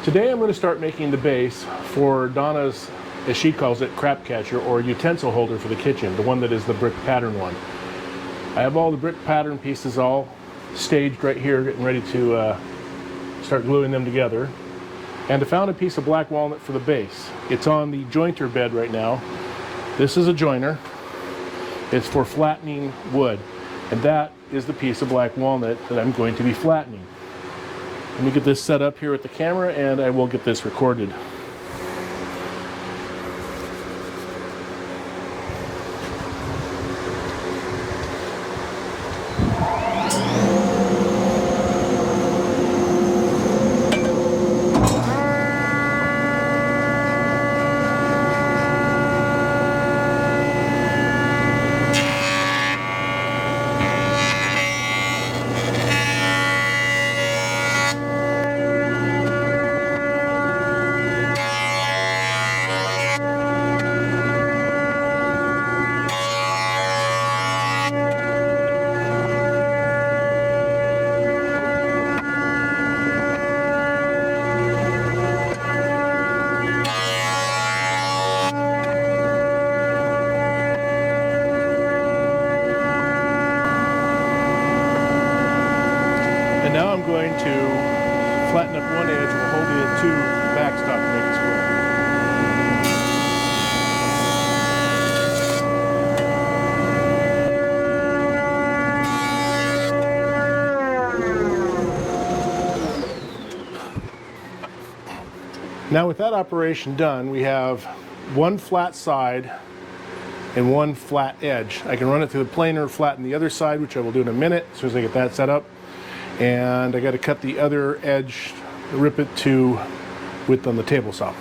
Today I'm going to start making the base for Donna's, as she calls it, crap catcher or utensil holder for the kitchen, the one that is the brick pattern one. I have all the brick pattern pieces all staged right here, getting ready to start gluing them together. And I found a piece of black walnut for the base. It's on the jointer bed right now. This is a joiner. It's for flattening wood. And that is the piece of black walnut that I'm going to be flattening. Let me get this set up here with the camera and I will get this recorded. And now I'm going to flatten up one edge while holding it to the backstop to make it square. Now with that operation done, we have one flat side and one flat edge. I can run it through the planer, flatten the other side, which I will do in a minute as soon as I get that set up. And I got to cut the other edge, rip it to width on the table saw.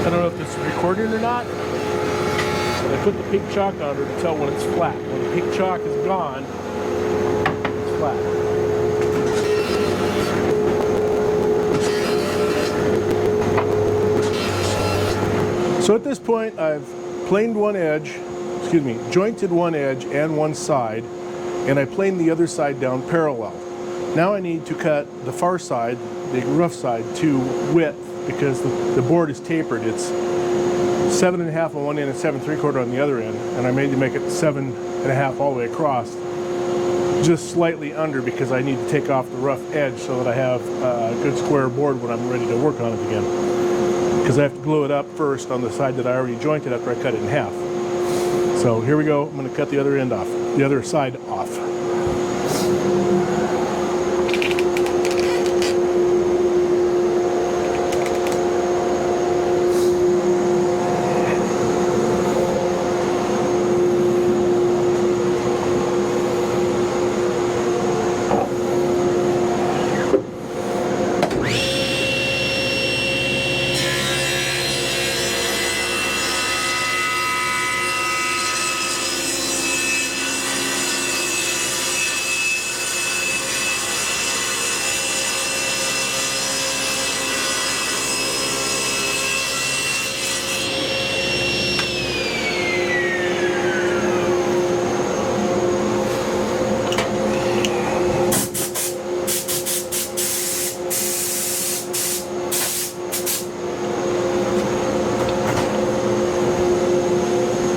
I don't know if this is recording or not, but I put the pink chalk on her to tell when it's flat. When the pink chalk is gone, it's flat. So at this point, I've planed one edge, jointed one edge and one side, and I planed the other side down parallel. Now I need to cut the far side, the rough side, to width, because the board is tapered. It's 7.5 on one end and 7 3/4 on the other end, and I made to make it 7.5 all the way across, just slightly under, because I need to take off the rough edge so that I have a good square board when I'm ready to work on it again, because I have to glue it up first on the side that I already jointed after I cut it in half. So here we go. I'm going to cut the other end off, the other side off.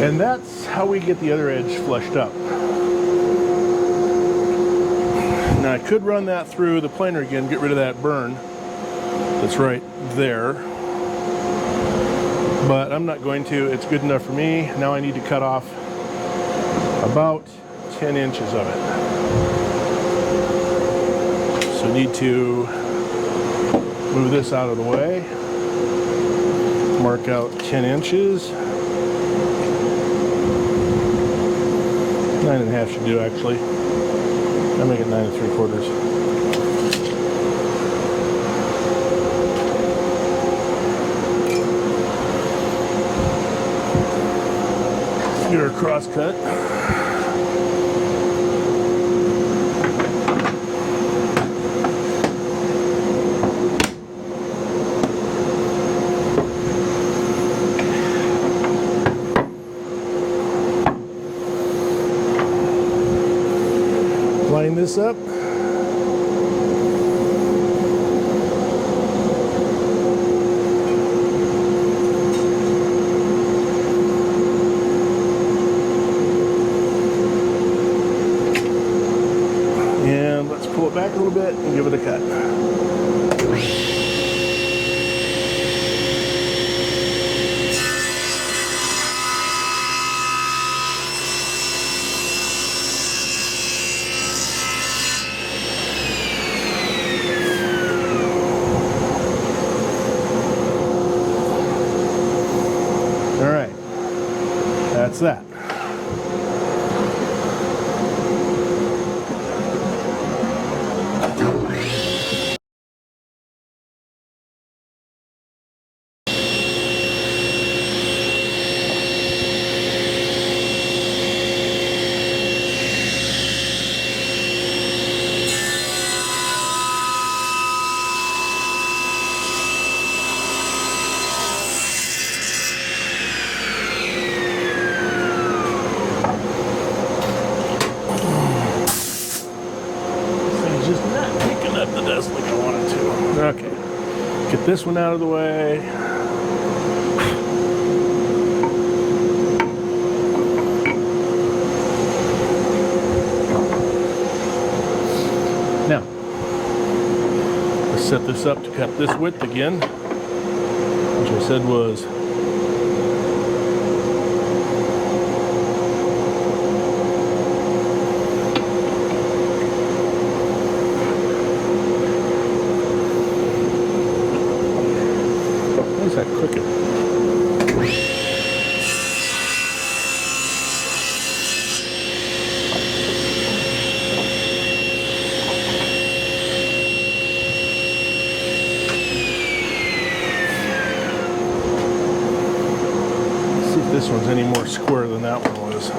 And that's how we get the other edge flushed up. Now I could run that through the planer again, get rid of that burn that's right there, but I'm not going to. It's good enough for me. Now I need to cut off about 10 inches of it. So I need to move this out of the way, mark out 10 inches. 9.5 should do, actually. I'll make it 9 3/4. Your cross cut. Line this up. And let's pull it back a little bit and give it a cut. All right, that's that. It's just not picking up the dust like I wanted to. Okay, get this one out of the way. Now, let's set this up to cut this width again, which I said was 'Why's that clicking? See if this one's any more square than that one was.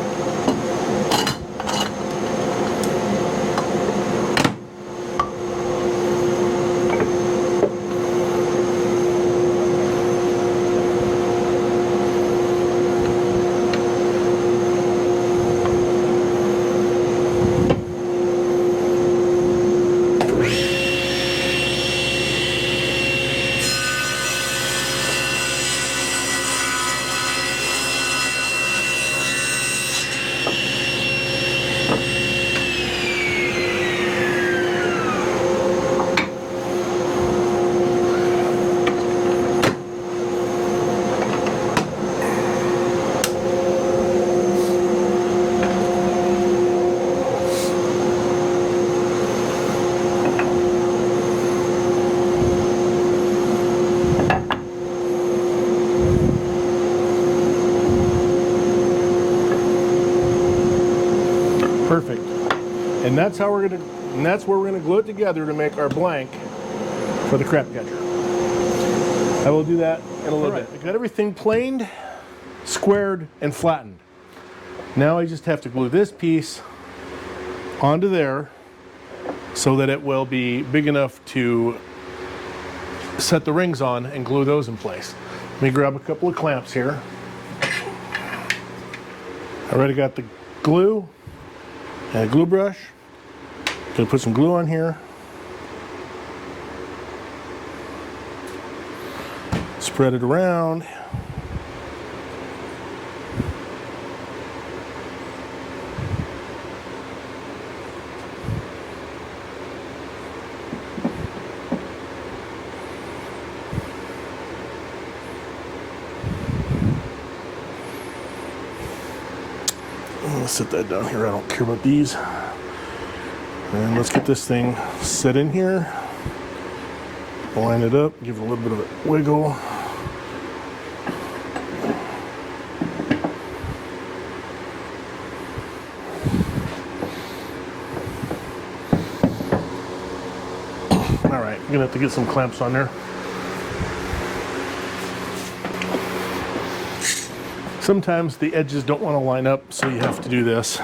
Perfect. And that's how we're gonna, and that's where we're gonna glue it together to make our blank for the crab catcher. I will do that in a little bit. I got everything planed, squared, and flattened. Now I just have to glue this piece onto there so that it will be big enough to set the rings on and glue those in place. Let me grab a couple of clamps here. I already got the glue and a glue brush. Gonna put some glue on here. Spread it around. I'm gonna set that down here. I don't care about these. And let's get this thing set in here. Line it up, give it a little bit of a wiggle. All right, I'm gonna have to get some clamps on there. Sometimes the edges don't want to line up, so you have to do this.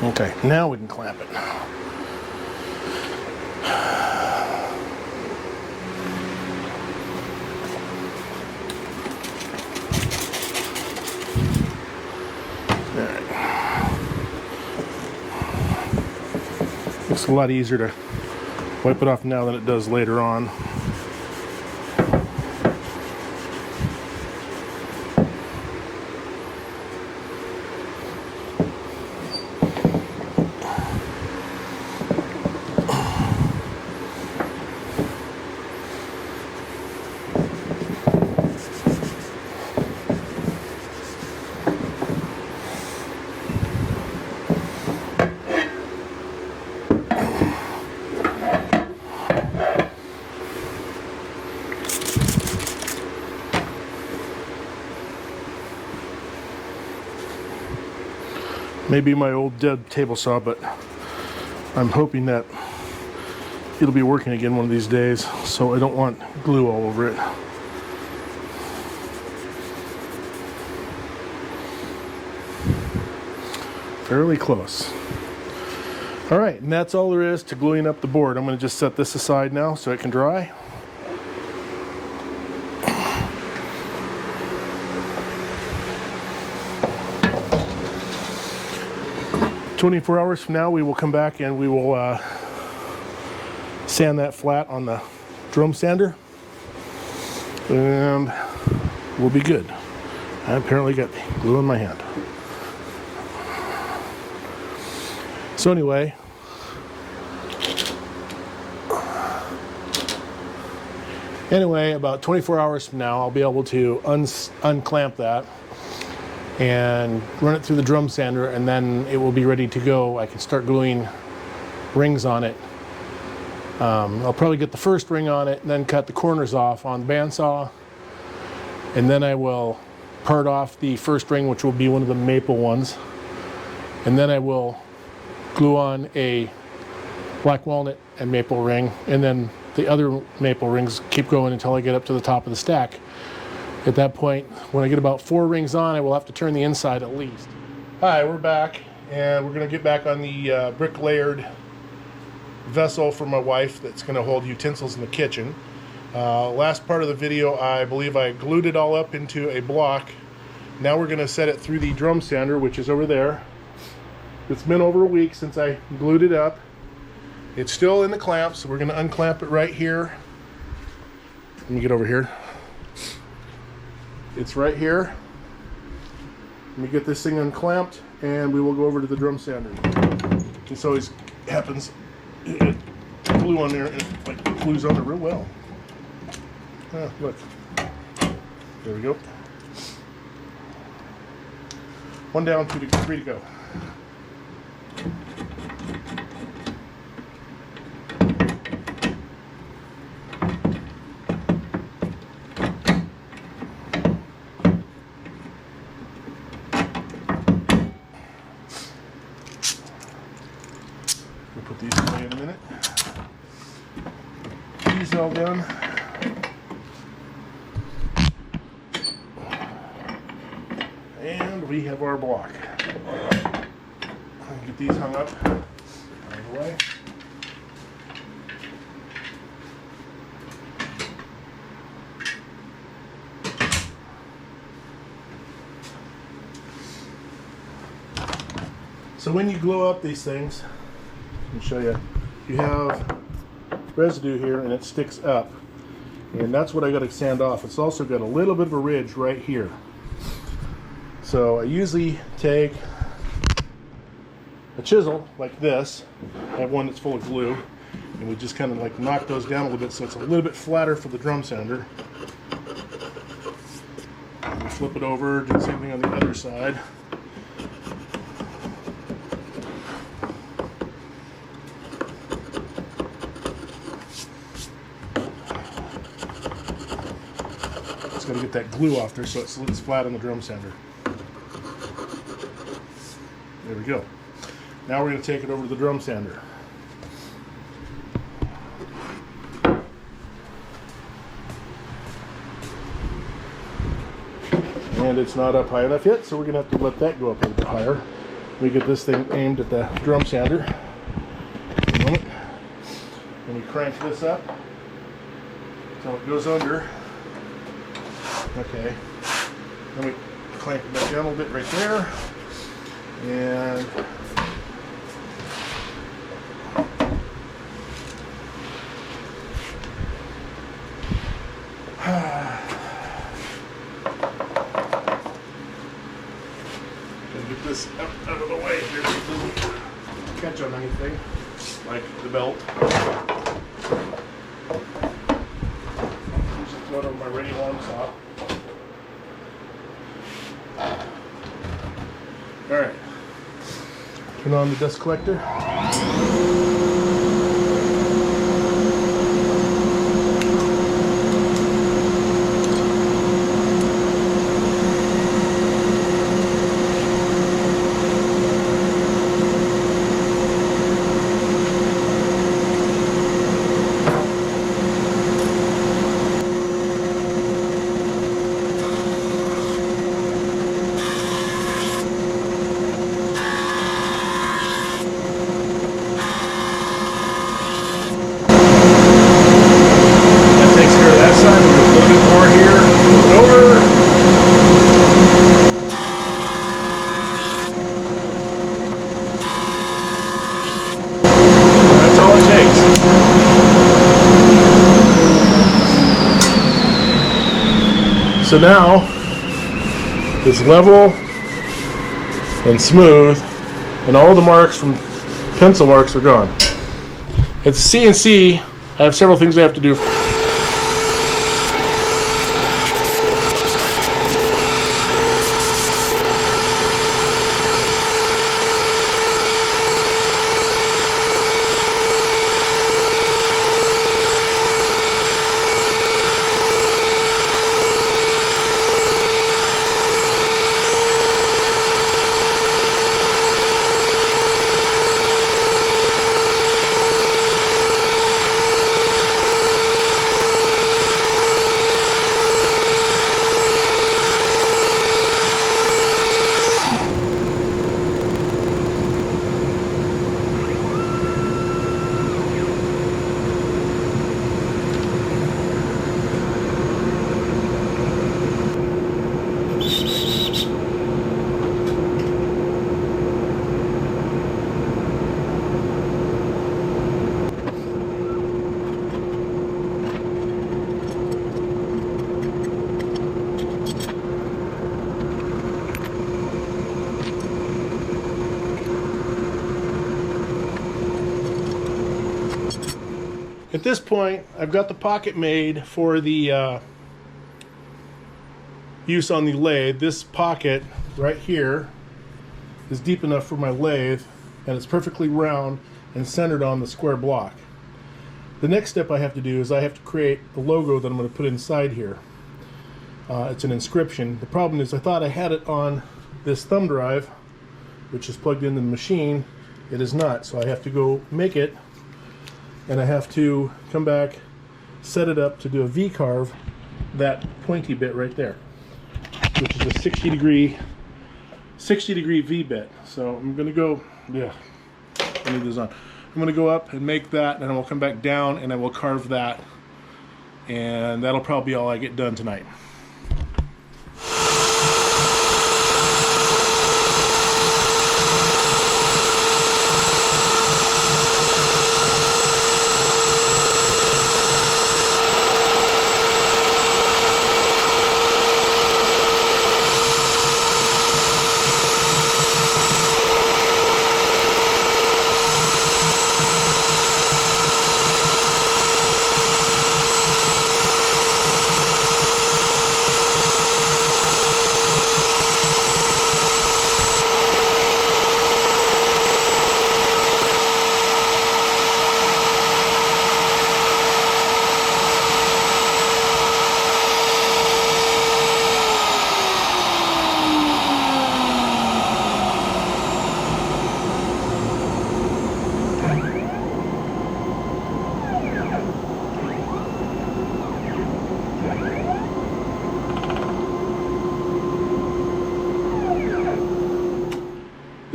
Okay, now we can clamp it. It's a lot easier to wipe it off now than it does later on. Maybe my old dead table saw, but I'm hoping that it'll be working again one of these days, so I don't want glue all over it. Fairly close. All right, and that's all there is to gluing up the board. I'm going to just set this aside now so it can dry. 24 hours from now, we will come back and we will sand that flat on the drum sander, and we'll be good. I apparently got glue in my hand. So anyway, about 24 hours from now, I'll be able to unclamp that and run it through the drum sander, and then it will be ready to go. I can start gluing rings on it. I'll probably get the first ring on it and then cut the corners off on the bandsaw, and then I will part off the first ring, which will be one of the maple ones, and then I will glue on a black walnut and maple ring, and then the other maple rings keep going until I get up to the top of the stack. At that point, when I get about 4 rings on, I will have to turn the inside at least. Hi, we're back, and we're going to get back on the brick layered vessel for my wife that's going to hold utensils in the kitchen. Last part of the video, I believe I glued it all up into a block. Now we're going to set it through the drum sander, which is over there. It's been over a week since I glued it up. It's still in the clamp, so we're going to unclamp it right here. Let me get over here. It's right here. Let me get this thing unclamped, and we will go over to the drum sander. This always happens. It glue on there, and it like glues on there real well. Ah, look. There we go. 1 down, 3 to go. Put these away in a minute. These all done. And we have our block. I'll get these hung up out of the way. So when you glue up these things, let me show you. You have residue here, and it sticks up. And that's what I got to sand off. It's also got a little bit of a ridge right here. So I usually take a chisel like this. I have one that's full of glue, and we just kind of like knock those down a little bit so it's a little bit flatter for the drum sander. And we flip it over, do the same thing on the other side. Just got to get that glue off there so it's flat on the drum sander. There we go. Now we're going to take it over to the drum sander. And it's not up high enough yet, so we're going to have to let that go up a little bit higher. We get this thing aimed at the drum sander. A moment. And we crank this up until it goes under. Okay. Then we clank it back down a little bit right there. And get this out of the way here so it doesn't catch on anything like the belt. Just throw it over my radio alarm stop. All right. Turn on the dust collector. So now it's level and smooth, and all the marks from pencil marks are gone. It's CNC. I have several things I have to do. At this point, I've got the pocket made for the use on the lathe. This pocket right here is deep enough for my lathe, and it's perfectly round and centered on the square block. The next step I have to do is I have to create a logo that I'm going to put inside here. It's an inscription. The problem is I thought I had it on this thumb drive, which is plugged into the machine. It is not, so I have to go make it, and I have to come back, set it up to do a V-carve, that pointy bit right there, which is a 60 degree V-bit. So I'm going to go, I need this on. I'm going to go up and make that, and then I will come back down and I will carve that, and that'll probably be all I get done tonight.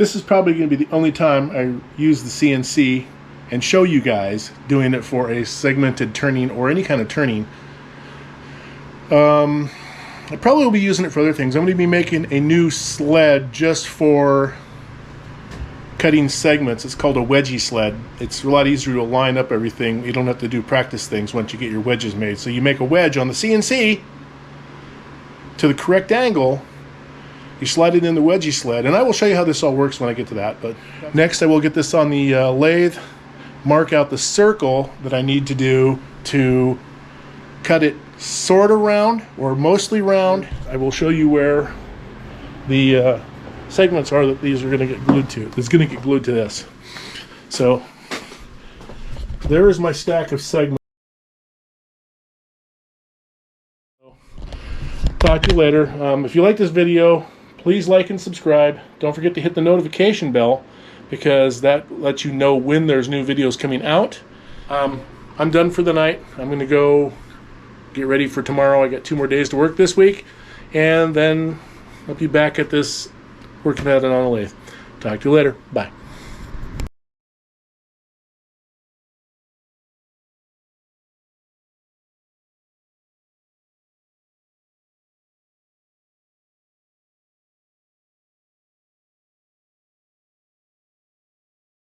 This is probably going to be the only time I use the CNC and show you guys doing it for a segmented turning or any kind of turning. I probably will be using it for other things. I'm going to be making a new sled just for cutting segments. It's called a wedgie sled. It's a lot easier to line up everything. You don't have to do practice things once you get your wedges made. So you make a wedge on the CNC to the correct angle. You slide it in the wedgie sled, and I will show you how this all works when I get to that. But next I will get this on the lathe, mark out the circle that I need to do to cut it sort of round or mostly round. I will show you where the segments are that these are going to get glued to. It's going to get glued to this. So there is my stack of segments. Talk to you later. If you like this video, please like and subscribe. Don't forget to hit the notification bell because that lets you know when there's new videos coming out. I'm done for the night. I'm going to go get ready for tomorrow. I got 2 more days to work this week, and then I'll be back at this working at it on the lathe. Talk to you later. Bye.